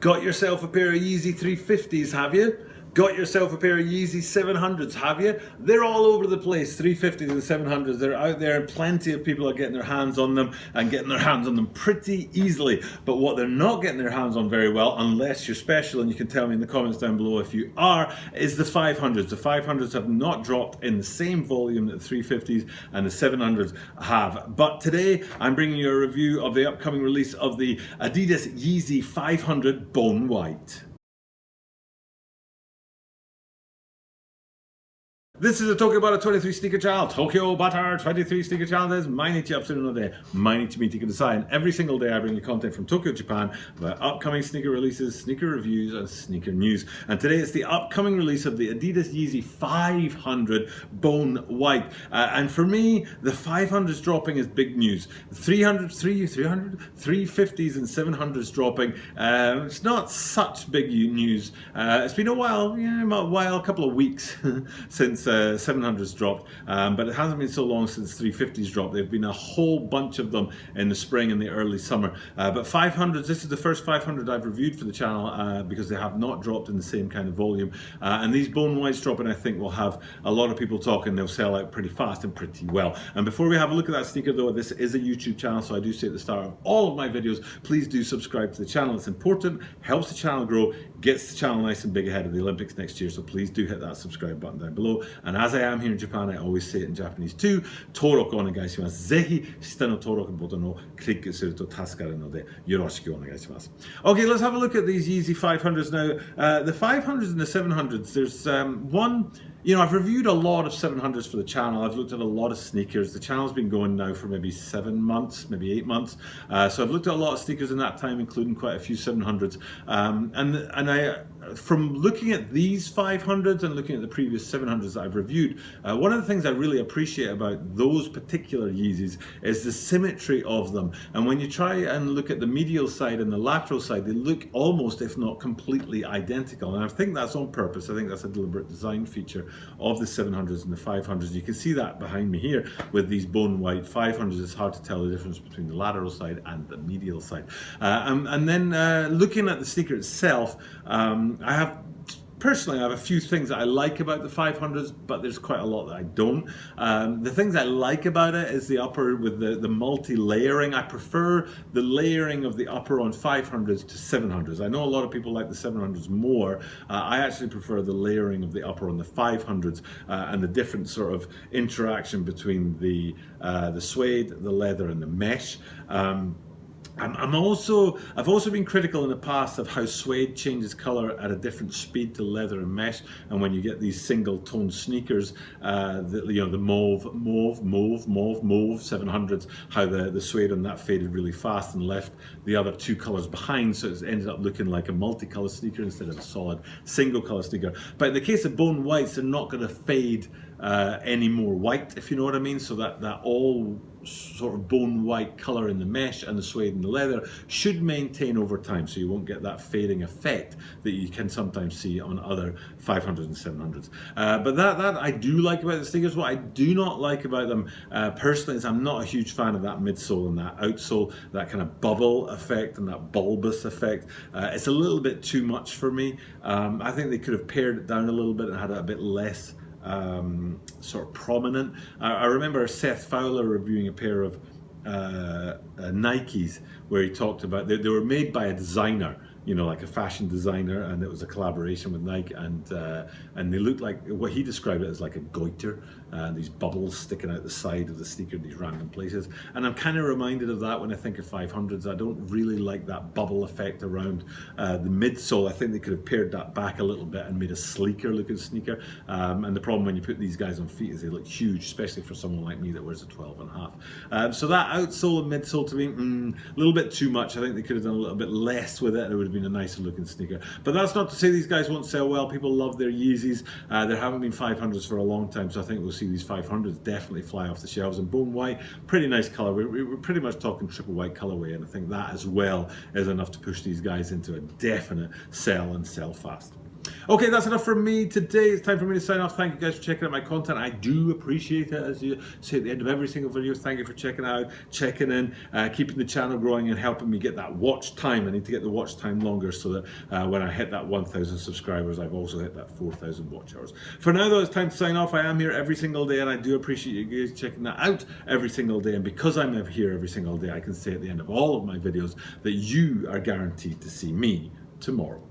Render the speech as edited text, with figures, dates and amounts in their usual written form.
Got yourself a pair of Yeezy 350s, have you? Got yourself a pair of Yeezy 700s, have you? They're all over the place, 350s and 700s. They're out there and plenty of people are getting their hands on them and getting their hands on them pretty easily. But what they're not getting their hands on very well, unless you're special, and you can tell me in the comments down below if you are, is the 500s. The 500s have not dropped in the same volume that the 350s and the 700s have. But today I'm bringing you a review of the upcoming release of the Adidas Yeezy 500 Bone White. This is a Tokyo Butter 23 sneaker channel. Tokyo Butter 23 sneaker channelです。毎日アップするので、毎日見てください。And every single day I bring you content from Tokyo, Japan about upcoming sneaker releases, sneaker reviews, and sneaker news. And today it's the upcoming release of the Adidas Yeezy 500 Bone White. And for me, the 500s dropping is big news. 350s and 700s dropping. It's not such big news. It's been a while, a couple of weeks since 700s dropped, but it hasn't been so long since 350s dropped. There have been a whole bunch of them in the spring and the early summer. But 500s, this is the first 500 I've reviewed for the channel because they have not dropped in the same kind of volume. And these Bone Whites dropping, I think, will have a lot of people talking. They'll sell out pretty fast and pretty well. And before we have a look at that sneaker though, this is a YouTube channel, so I do say at the start of all of my videos, please do subscribe to the channel. It's important, helps the channel grow, gets the channel nice and big ahead of the Olympics next year. So please do hit that subscribe button down below. And as I am here in Japan, I always say it in Japanese too. 登録お願いします。ぜひ下の登録ボタンをクリックすると助かるのでよろしくお願いします。Okay, let's have a look at these Yeezy 500s now. The 500s and the 700s. There's one. I've reviewed a lot of 700s for the channel. I've looked at a lot of sneakers. The channel's been going now for maybe 7 months, maybe 8 months. So I've looked at a lot of sneakers in that time, including quite a few 700s. And I, from looking at these 500s and looking at the previous 700s that I've reviewed, one of the things I really appreciate about those particular Yeezys is the symmetry of them. And when you try and look at the medial side and the lateral side, they look almost, if not completely identical. And I think that's on purpose. I think that's a deliberate design feature of the 700s and the 500s. You can see that behind me here with these Bone White 500s. It's hard to tell the difference between the lateral side and the medial side. And then looking at the sneaker itself, Personally, I have a few things that I like about the 500s, but there's quite a lot that I don't. The things I like about it is the upper with the multi-layering. I prefer the layering of the upper on 500s to 700s. I know a lot of people like the 700s more. I actually prefer the layering of the upper on the 500s and the different sort of interaction between the suede, the leather, and the mesh. I've also been critical in the past of how suede changes color at a different speed to leather and mesh, and when you get these single tone sneakers, the mauve 700s, how the suede on that faded really fast and left the other two colors behind, so it's ended up looking like a multicolour sneaker instead of a solid single color sneaker. But in the case of Bone Whites, they're not going to fade any more white, if you know what I mean, so that all sort of bone white color in the mesh and the suede and the leather should maintain over time, so you won't get that fading effect that you can sometimes see on other 500s and 700s. But that I do like about the sneakers. What I do not like about them personally is I'm not a huge fan of that midsole and that outsole, that kind of bubble effect and that bulbous effect. It's a little bit too much for me. I think they could have pared it down a little bit and had it a bit less sort of prominent. I remember Seth Fowler reviewing a pair of Nikes where he talked about they were made by a designer, like a fashion designer, and it was a collaboration with Nike, and they looked like, what he described it as like a goiter, these bubbles sticking out the side of the sneaker in these random places. And I'm kind of reminded of that when I think of 500s. I don't really like that bubble effect around the midsole. I think they could have pared that back a little bit and made a sleeker looking sneaker. And the problem when you put these guys on feet is they look huge, especially for someone like me that wears a 12.5. So that outsole and midsole to me, a little bit too much. I think they could have done a little bit less with it, and it would have been a nicer looking sneaker. But that's not to say these guys won't sell well. People love their Yeezys. There haven't been 500s for a long time, so I think we'll see these 500s definitely fly off the shelves. And Bone White, pretty nice color. We're pretty much talking triple white colorway, and I think that as well is enough to push these guys into a definite sell and sell fast. Okay, that's enough from me today. It's time for me to sign off. Thank you guys for checking out my content. I do appreciate it, as you say at the end of every single video. Thank you for checking out, checking in, keeping the channel growing and helping me get that watch time. I need to get the watch time longer so that when I hit that 1,000 subscribers, I've also hit that 4,000 watch hours. For now though, it's time to sign off. I am here every single day and I do appreciate you guys checking that out every single day. And because I'm here every single day, I can say at the end of all of my videos that you are guaranteed to see me tomorrow.